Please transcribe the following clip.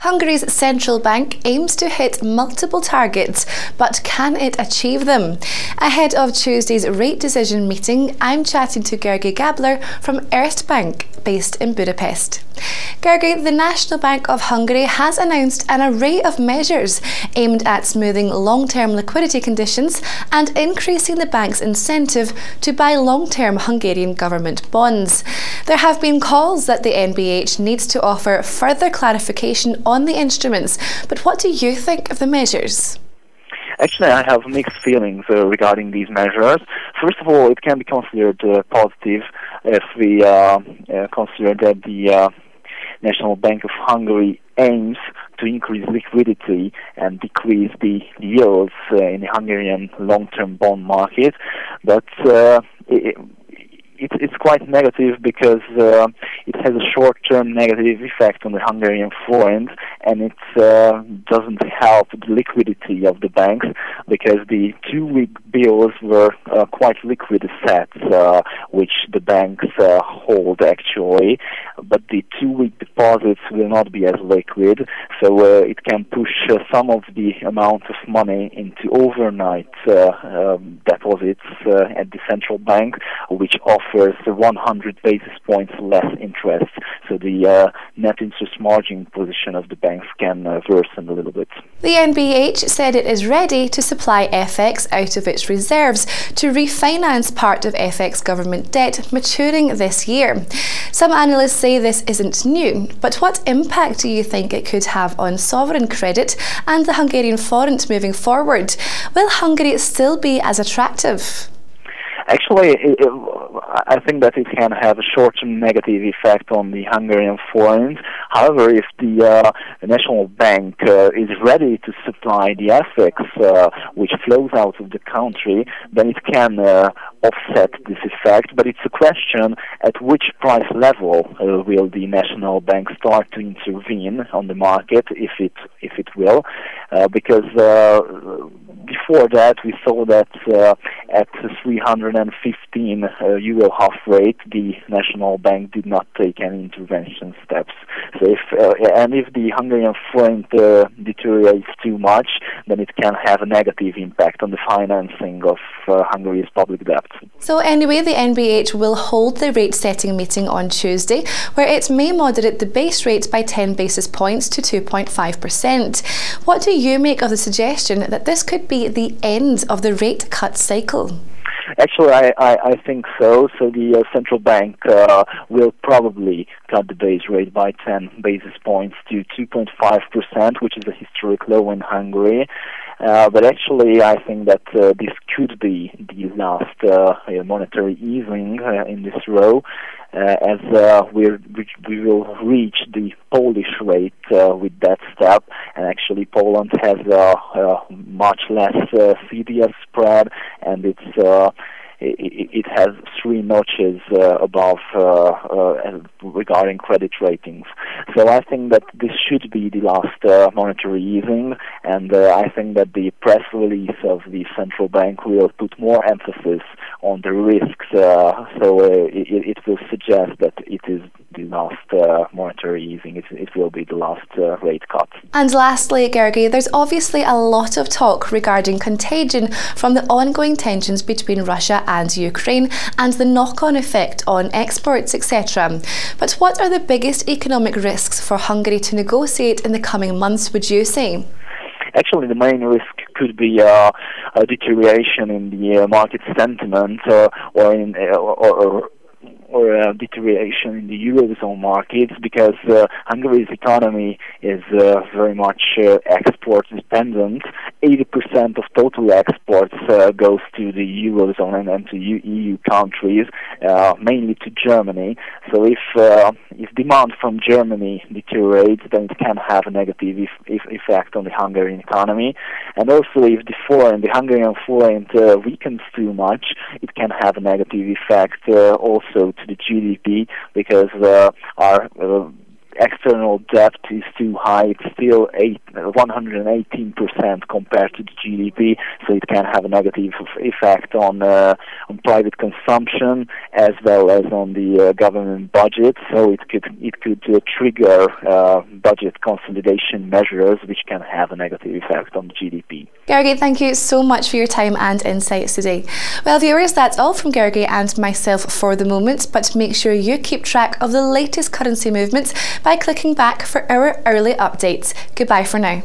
Hungary's central bank aims to hit multiple targets, but can it achieve them? Ahead of Tuesday's rate decision meeting, I'm chatting to Gergely Gabler from Erste Bank, based in Budapest. Gergely, the National Bank of Hungary has announced an array of measures aimed at smoothing long-term liquidity conditions and increasing the bank's incentive to buy long-term Hungarian government bonds. There have been calls that the NBH needs to offer further clarification on the instruments, but what do you think of the measures? Actually, I have mixed feelings regarding these measures. First of all, it can be considered positive if we consider that the National Bank of Hungary aims to increase liquidity and decrease the yields in the Hungarian long-term bond market. But it's quite negative because it has a short-term negative effect on the Hungarian forint, and it doesn't help the liquidity of the banks because the 2-week bills were quite liquid assets which the banks hold actually, but the 2-week deposits will not be as liquid, so it can push some of the amount of money into overnight deposits at the central bank, which offers 100 basis points less interest. So the net interest margin position of the banks can worsen a little bit. The NBH said it is ready to supply FX out of its reserves to refinance part of FX government debt maturing this year. Some analysts say this isn't new, but what impact do you think it could have on sovereign credit and the Hungarian forint moving forward? Will Hungary still be as attractive? Actually, I think that it can have a short-term negative effect on the Hungarian forint. However, if the National Bank is ready to supply the FX which flows out of the country, then it can offset this effect. But it's a question at which price level will the National Bank start to intervene on the market, if it will, because before that we saw that at 315 euro HUF rate, the National Bank did not take any intervention steps. So if the Hungarian forint deteriorates too much, then it can have a negative impact on the financing of Hungary's public debt. So anyway, the NBH will hold the rate setting meeting on Tuesday, where it may moderate the base rate by 10 basis points to 2.5%. What do you make of the suggestion that this could be the end of the rate cut cycle? Actually, I think so. So the central bank will probably cut the base rate by 10 basis points to 2.5%, which is a historic low in Hungary. But actually, I think that this could be the last monetary easing in this row, as we will reach the Polish rate with that step, and actually Poland has a much less CDS spread, and it has 3 notches above regarding credit ratings. So I think that this should be the last monetary easing, and I think that the press release of the central bank will put more emphasis on the risks, so it will suggest that it is the last monetary easing. It will be the last rate cut. And lastly, Gergely, there's obviously a lot of talk regarding contagion from the ongoing tensions between Russia and Ukraine and the knock-on effect on exports, etc. But what are the biggest economic risks for Hungary to negotiate in the coming months, would you say? Actually, the main risk could be a deterioration in the market sentiment or a deterioration in the Eurozone markets, because Hungary's economy is very much export dependent. 80% of total exports goes to the Eurozone and to EU countries, mainly to Germany. So if demand from Germany deteriorates, then it can have a negative effect on the Hungarian economy. And also, if the Hungarian forint weakens too much, it can have a negative effect also to the GDP, because our external debt is too high. It's still 118% compared to the GDP, so it can have a negative effect on private consumption as well as on the government budget. So it could trigger budget consolidation measures, which can have a negative effect on the GDP. Gergely, thank you so much for your time and insights today. Well, viewers, that's all from Gergely and myself for the moment, but make sure you keep track of the latest currency movements by clicking back for our early updates. Goodbye for now.